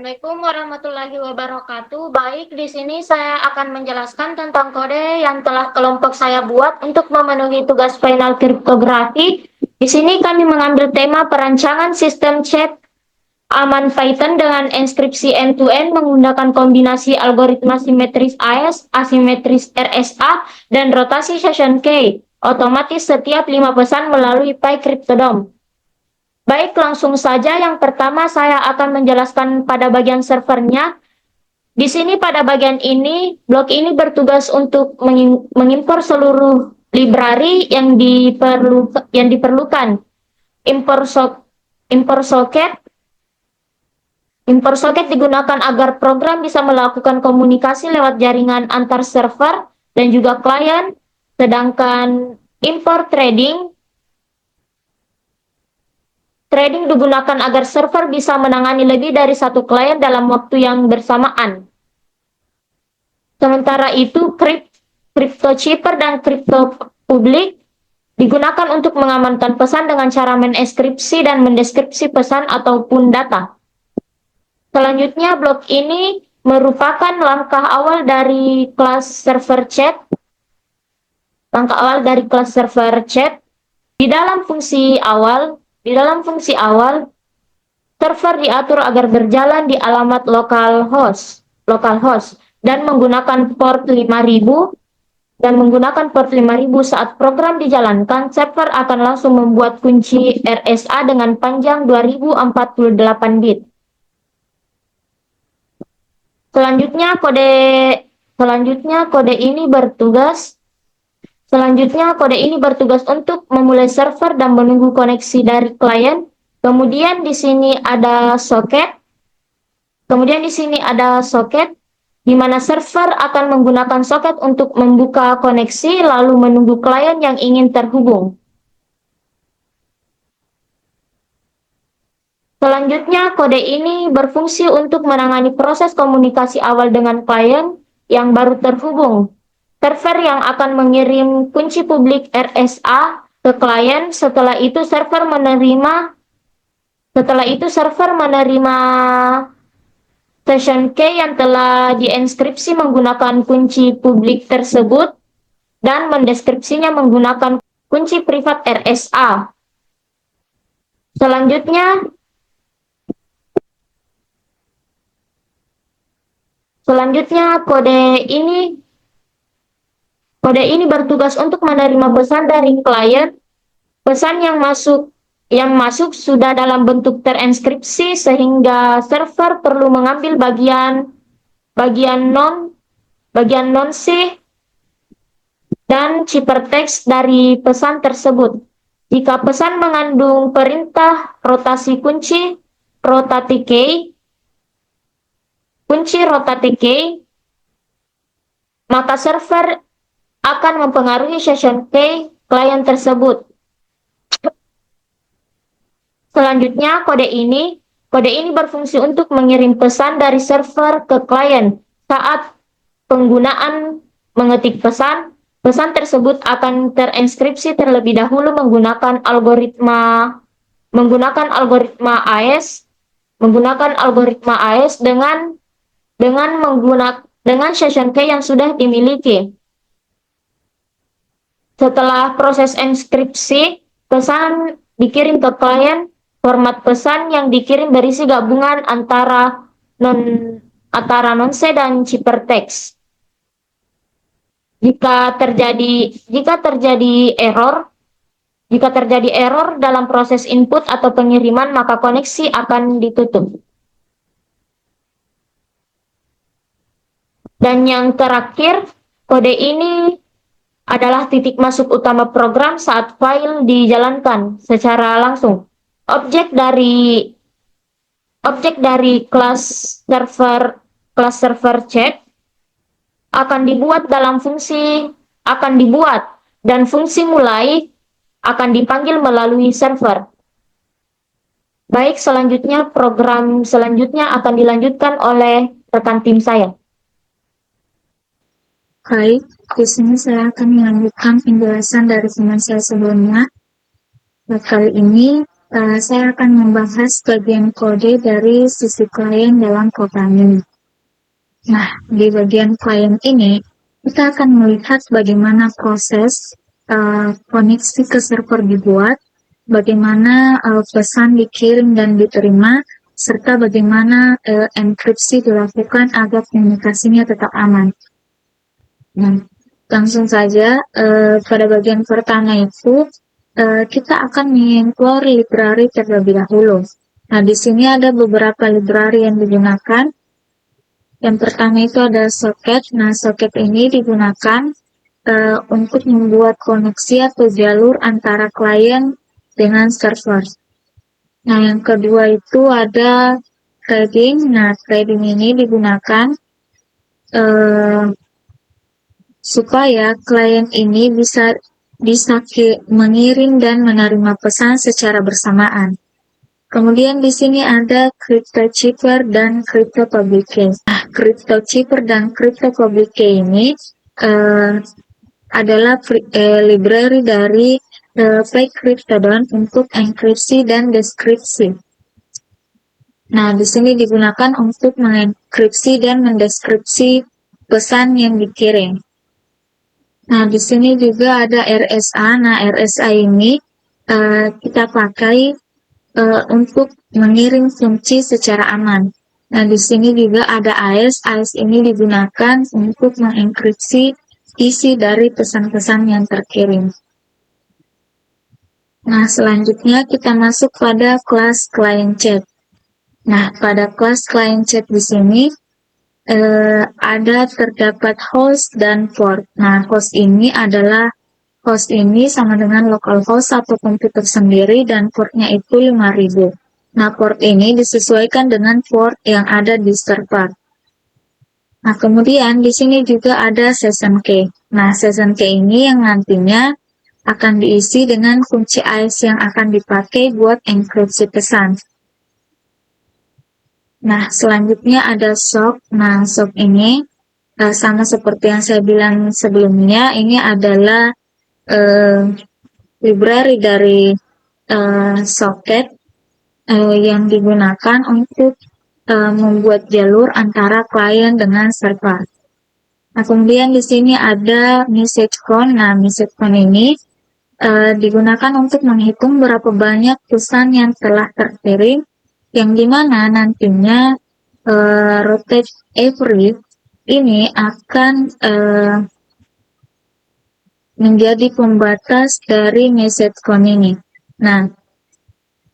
Assalamualaikum warahmatullahi wabarakatuh. Baik, di sini saya akan menjelaskan tentang kode yang telah kelompok saya buat untuk memenuhi tugas final kriptografi. Di sini kami mengambil tema perancangan sistem chat aman Python dengan inskripsi end-to-end menggunakan kombinasi algoritma simetris AES, asimetris RSA, dan rotasi session key. Otomatis setiap 5 pesan melalui PyCryptodome. Baik, langsung saja. Yang pertama saya akan menjelaskan pada bagian servernya. Di sini pada bagian ini, blok ini bertugas untuk mengimpor seluruh library yang diperlukan. Impor, so impor socket Impor socket digunakan agar program bisa melakukan komunikasi lewat jaringan antar server dan juga klien. Sedangkan impor Trading digunakan agar server bisa menangani lebih dari satu klien dalam waktu yang bersamaan. Sementara itu, crypto chipper dan crypto publik digunakan untuk mengamankan pesan dengan cara menenskripsi dan mendeskripsi pesan ataupun data. Selanjutnya, blok ini merupakan langkah awal dari kelas server chat. Di dalam fungsi awal, server diatur agar berjalan di alamat localhost dan menggunakan port 5000 saat program dijalankan. Server akan langsung membuat kunci RSA dengan panjang 2048 bit. Selanjutnya kode ini bertugas untuk memulai server dan menunggu koneksi dari klien. Kemudian di sini ada soket. Di mana server akan menggunakan soket untuk membuka koneksi lalu menunggu klien yang ingin terhubung. Selanjutnya, kode ini berfungsi untuk menangani proses komunikasi awal dengan klien yang baru terhubung. Server yang akan mengirim kunci publik RSA ke klien. Setelah itu server menerima session key yang telah dienkripsi menggunakan kunci publik tersebut dan mendeskripsinya menggunakan kunci privat RSA. Selanjutnya kode ini bertugas untuk menerima pesan dari klien. Pesan yang masuk sudah dalam bentuk terenskripsi sehingga server perlu mengambil bagian non-C dan ciphertext dari pesan tersebut. Jika pesan mengandung perintah rotasi kunci rotate key, maka server akan mempengaruhi session key klien tersebut. Selanjutnya, kode ini berfungsi untuk mengirim pesan dari server ke klien. Saat penggunaan mengetik pesan tersebut akan terenskripsi terlebih dahulu menggunakan algoritma AES dengan session key yang sudah dimiliki. Setelah proses enskripsi, pesan dikirim ke klien. Format pesan yang dikirim berisi gabungan antara non-C dan ciphertext. Jika terjadi error dalam proses input atau pengiriman, maka koneksi akan ditutup. Dan yang terakhir, kode ini adalah titik masuk utama program saat file dijalankan secara langsung. Objek kelas server chat akan dibuat dan fungsi mulai akan dipanggil melalui server. Baik, program selanjutnya akan dilanjutkan oleh rekan tim saya. Baik, di sini saya akan melanjutkan penjelasan dari teman saya sebelumnya. Kali ini Saya akan membahas bagian kode dari sisi klien dalam programming. Nah, di bagian klien ini, kita akan melihat bagaimana proses koneksi ke server dibuat, bagaimana pesan dikirim dan diterima, serta bagaimana enkripsi dilakukan agar komunikasinya tetap aman. Nah, langsung saja pada bagian pertama itu kita akan menginstal library terlebih dahulu. Nah, di sini ada beberapa library yang digunakan. Yang pertama itu ada socket. Nah, socket ini digunakan untuk membuat koneksi atau jalur antara klien dengan server. Nah, yang kedua itu ada threading. Nah, threading ini digunakan supaya klien ini bisa mengirim dan menerima pesan secara bersamaan. Kemudian di sini ada crypto shipper dan crypto public key. Nah, crypto shipper dan crypto public key ini adalah library dari fake cryptodon untuk enkripsi dan deskripsi. Nah, di sini digunakan untuk mengenkripsi dan mendeskripsi pesan yang dikirim. Nah, di sini juga ada RSA. Nah, RSA ini kita pakai untuk mengirim fungsi secara aman. Nah, di sini juga ada AES. AES ini digunakan untuk mengenkripsi isi dari pesan-pesan yang terkirim. Nah, selanjutnya kita masuk pada kelas client chat. Nah, pada kelas client chat di sini ada terdapat host dan port. Nah, host ini sama dengan localhost atau komputer sendiri dan portnya itu 5000. Nah, port ini disesuaikan dengan port yang ada di server. Nah, kemudian di sini juga ada session key. Nah, session key ini yang nantinya akan diisi dengan kunci AES yang akan dipakai buat enkripsi pesan. Nah, selanjutnya ada SOC. Nah, SOC ini sama seperti yang saya bilang sebelumnya, ini adalah library dari socket yang digunakan untuk membuat jalur antara klien dengan server. Nah, kemudian di sini ada message count. Nah, message count ini digunakan untuk menghitung berapa banyak pesan yang telah terkirim, yang dimana nantinya rotate every ini akan menjadi pembatas dari message count ini. Nah,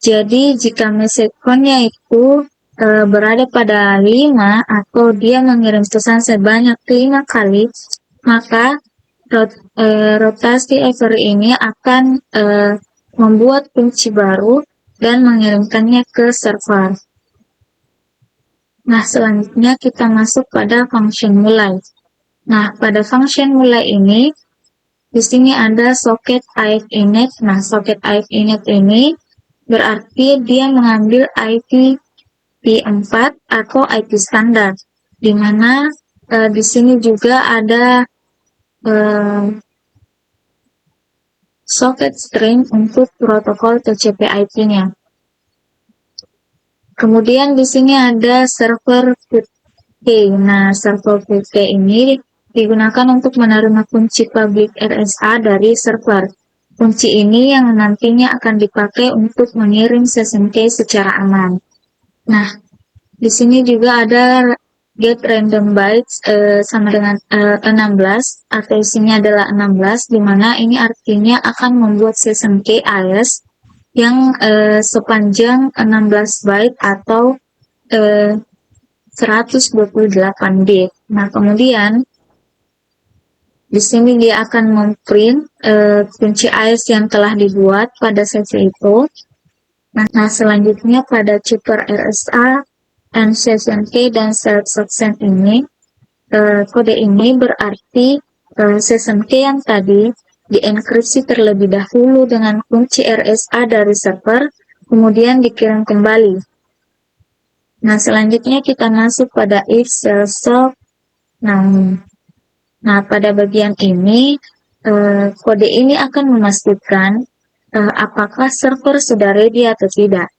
jadi jika message count-nya itu berada pada 5 atau dia mengirim pesan sebanyak 5 kali, maka rotasi every ini akan membuat kunci baru dan mengirimkannya ke server. Nah, selanjutnya kita masuk pada function mulai. Nah, pada function mulai ini, di sini ada socket if init. Nah, socket if init ini berarti dia mengambil IP P4 atau IP standar, di mana di sini juga ada socket string untuk protokol TCP/IP-nya. Kemudian di sini ada server key. Nah, server key ini digunakan untuk menerima kunci public RSA dari server. Kunci ini yang nantinya akan dipakai untuk mengirim session key secara aman. Nah, di sini juga ada get random bytes sama dengan 16 atau isinya adalah 16, di mana ini artinya akan membuat session key AES yang sepanjang 16 byte atau 128 bit. Nah, kemudian di sini dia akan memprint kunci AES yang telah dibuat pada sesi itu. Nah, selanjutnya pada shipper RSA and session key dan self success ini, kode ini berarti session key yang tadi dienkripsi terlebih dahulu dengan kunci RSA dari server, kemudian dikirim kembali. Nah, selanjutnya kita masuk pada if self. Nah, pada bagian ini kode ini akan memastikan apakah server sudah ready atau tidak.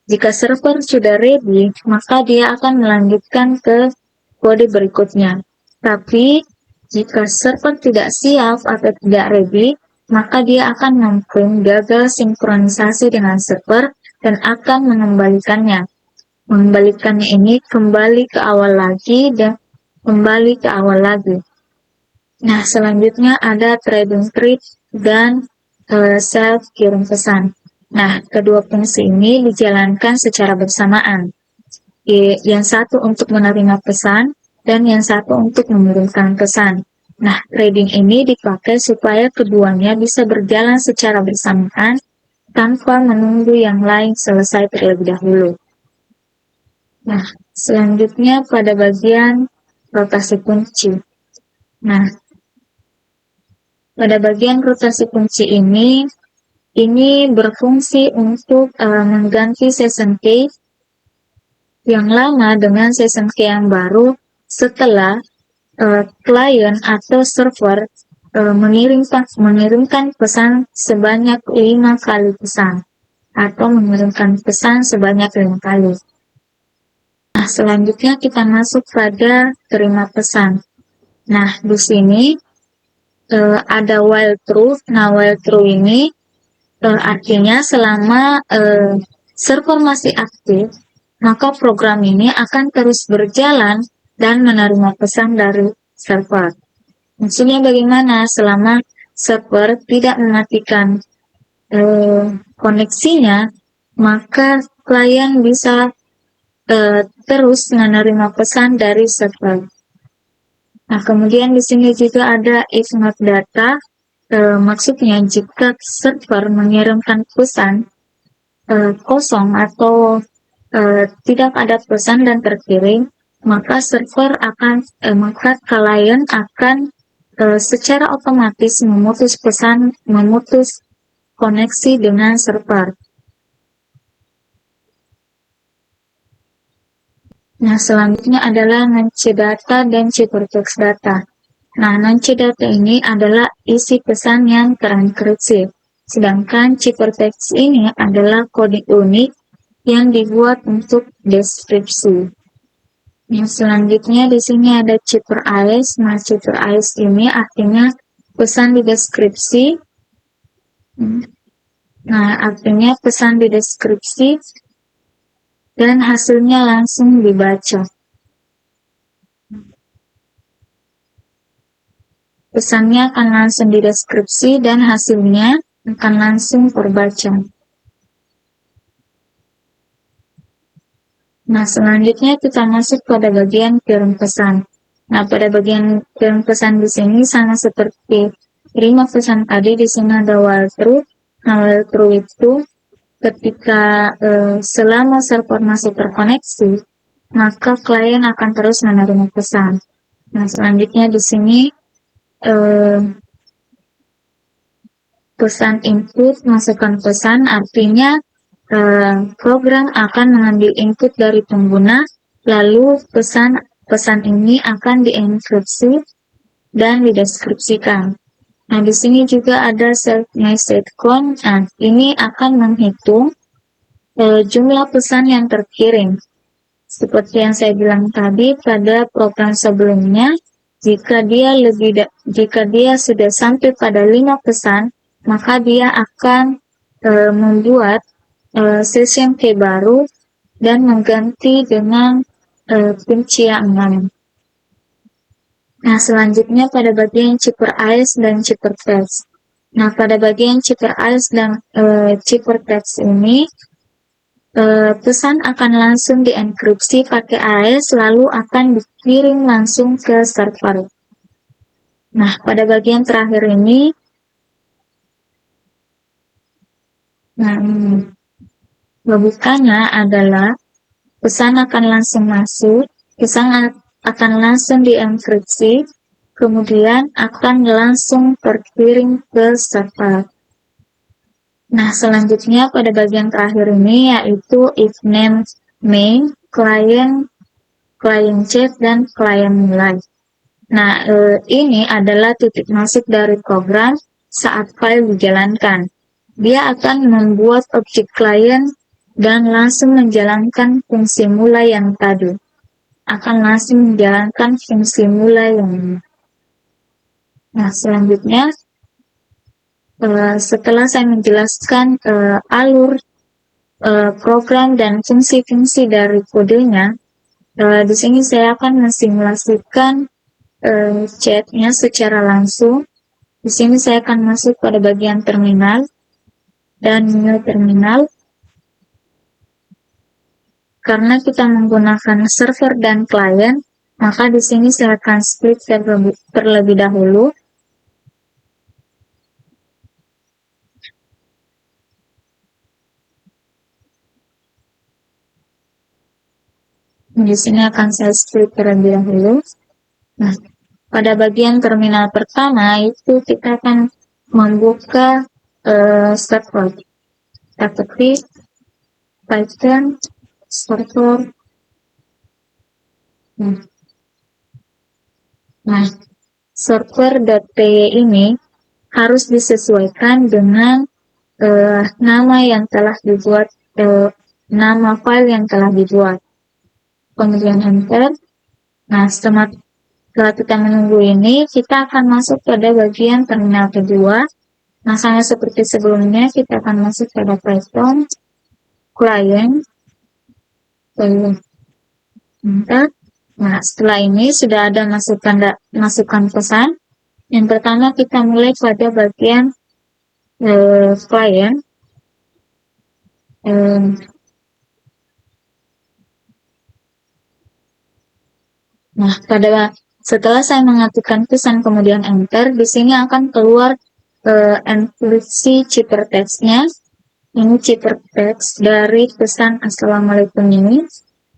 Jika server sudah ready, maka dia akan melanjutkan ke kode berikutnya. Tapi, jika server tidak siap atau tidak ready, maka dia akan mengklaim gagal sinkronisasi dengan server dan akan mengembalikannya. Mengembalikannya ini kembali ke awal lagi dan kembali ke awal lagi. Nah, selanjutnya ada trading thread dan self kirim pesan. Nah, kedua fungsi ini dijalankan secara bersamaan. Yang satu untuk menerima pesan dan yang satu untuk mengirimkan pesan. Nah, trading ini dipakai supaya keduanya bisa berjalan secara bersamaan tanpa menunggu yang lain selesai terlebih dahulu. Nah, selanjutnya pada bagian rotasi kunci. Nah, pada bagian rotasi kunci ini berfungsi untuk mengganti session key yang lama dengan session key yang baru setelah klien atau server mengirimkan pesan sebanyak 5 kali pesan atau mengirimkan pesan sebanyak 5 kali. Nah, selanjutnya kita masuk pada terima pesan. Nah, di sini ada while true. Nah, while true ini artinya selama server masih aktif, maka program ini akan terus berjalan dan menerima pesan dari server. Maksudnya bagaimana? Selama server tidak mematikan koneksinya, maka klien bisa terus menerima pesan dari server. Nah, kemudian di sini juga ada if not data, maksudnya jika server mengirimkan pesan kosong atau tidak ada pesan dan terkirim, maka maka klien akan secara otomatis memutus koneksi dengan server. Nah, selanjutnya adalah non-C data dan ciphertext data. Nah, non-C data ini adalah isi pesan yang terenkripsi. Sedangkan ciphertext ini adalah kode unik yang dibuat untuk deskripsi. Yang selanjutnya di sini ada cipher-ice. Nah, cipher-ice ini artinya pesan di deskripsi. Nah, artinya pesan di deskripsi dan hasilnya langsung dibaca. Pesannya akan langsung dideskripsi dan hasilnya akan langsung terbaca. Nah, selanjutnya kita masuk pada bagian kirim pesan. Nah, pada bagian kirim pesan di sini sama seperti terima pesan tadi, di sini ada while true. Nah, while true itu ketika selama server masih terkoneksi, maka klien akan terus menerima pesan. Nah, selanjutnya di sini pesan input, masukkan pesan, artinya program akan mengambil input dari pengguna, lalu pesan ini akan dienkripsi dan dideskripsikan. Nah, di sini juga ada self message count. Nah, ini akan menghitung jumlah pesan yang terkirim. Seperti yang saya bilang tadi pada program sebelumnya, jika dia sudah sampai pada 5 pesan, maka dia akan membuat session key baru dan mengganti dengan kunci yang 6. Nah, selanjutnya pada bagian cipher-ice dan ciphertext. Nah, pada bagian cipher-ice dan ciphertext ini, pesan akan langsung dienkripsi pakai AES, lalu akan dikirim langsung ke server. Nah, pada bagian terakhir ini, logikanya adalah pesan akan langsung masuk, pesan akan langsung dienkripsi, kemudian akan langsung terkirim ke server. Nah, selanjutnya pada bagian terakhir ini yaitu if name main, client chat, dan client mulai. Nah, ini adalah titik masuk dari program saat file dijalankan. dia akan membuat objek klien dan langsung menjalankan fungsi mulai yang tadi. Akan langsung menjalankan fungsi mulai yang ini. Nah, selanjutnya, setelah saya menjelaskan alur program dan fungsi-fungsi dari kodenya, di sini saya akan mensimulasikan chatnya secara langsung. Di sini saya akan masuk pada bagian terminal dan new terminal. Karena kita menggunakan server dan klien, maka di sini saya akan split terlebih dahulu. Di sini akan saya split terlebih dahulu. Nah, pada bagian terminal pertama itu kita akan membuka server. Kita ketik Python server. Nah, server.py ini harus disesuaikan dengan nama yang telah dibuat, nama file yang telah dibuat. Kemudian enter. Nah, setelah kita menunggu ini, kita akan masuk pada bagian terminal kedua. Nah, sama seperti sebelumnya, kita akan masuk pada Python client. Enter. Nah, setelah ini sudah ada masukan pesan. Yang pertama kita mulai pada bagian client. Nah, setelah saya mengetikkan pesan kemudian enter, di sini akan keluar enkripsi ciphertext-nya. Ini ciphertext dari pesan Assalamualaikum ini.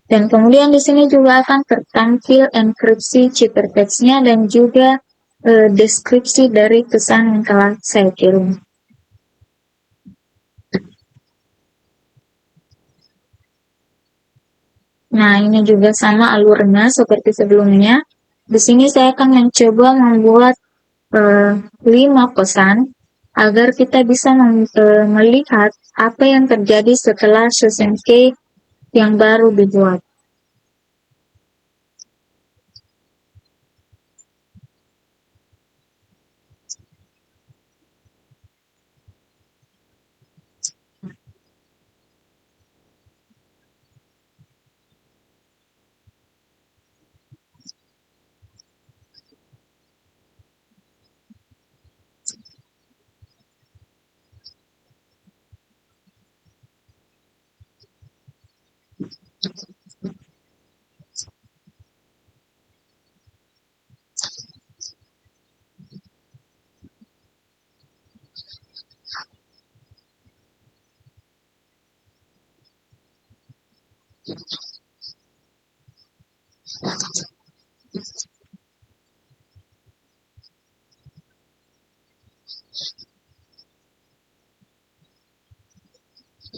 Dan kemudian di sini juga akan tertampil enkripsi ciphertext-nya dan juga deskripsi dari pesan yang telah saya kirim. Nah, ini juga sama alurnya seperti sebelumnya. Di sini saya akan mencoba membuat 5 pesan agar kita bisa melihat apa yang terjadi setelah session key yang baru dibuat.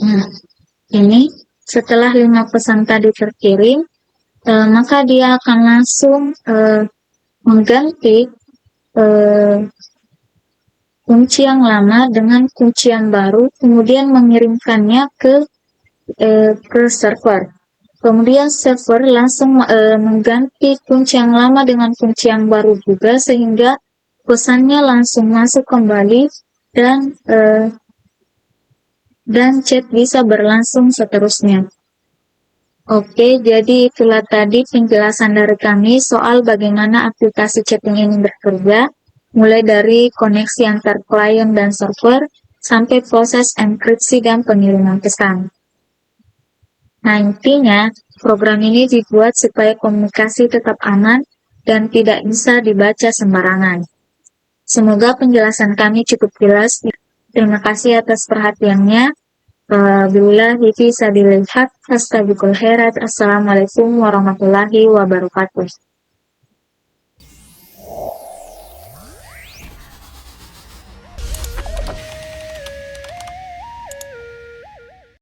Nah, ini setelah 5 pesan tadi terkirim, maka dia akan langsung mengganti kunci yang lama dengan kunci yang baru, kemudian mengirimkannya ke server. Kemudian server langsung mengganti kunci yang lama dengan kunci yang baru juga, sehingga pesannya langsung masuk kembali dan chat bisa berlangsung seterusnya. Oke, jadi itulah tadi penjelasan dari kami soal bagaimana aplikasi chatting ini bekerja, mulai dari koneksi antar klien dan server, sampai proses enkripsi dan pengiriman pesan. Nah, intinya, program ini dibuat supaya komunikasi tetap aman dan tidak bisa dibaca sembarangan. Semoga penjelasan kami cukup jelas. Terima kasih atas perhatiannya. Billahi fi sabilillah. Astagfirullahaladzim. Assalamualaikum warahmatullahi wabarakatuh.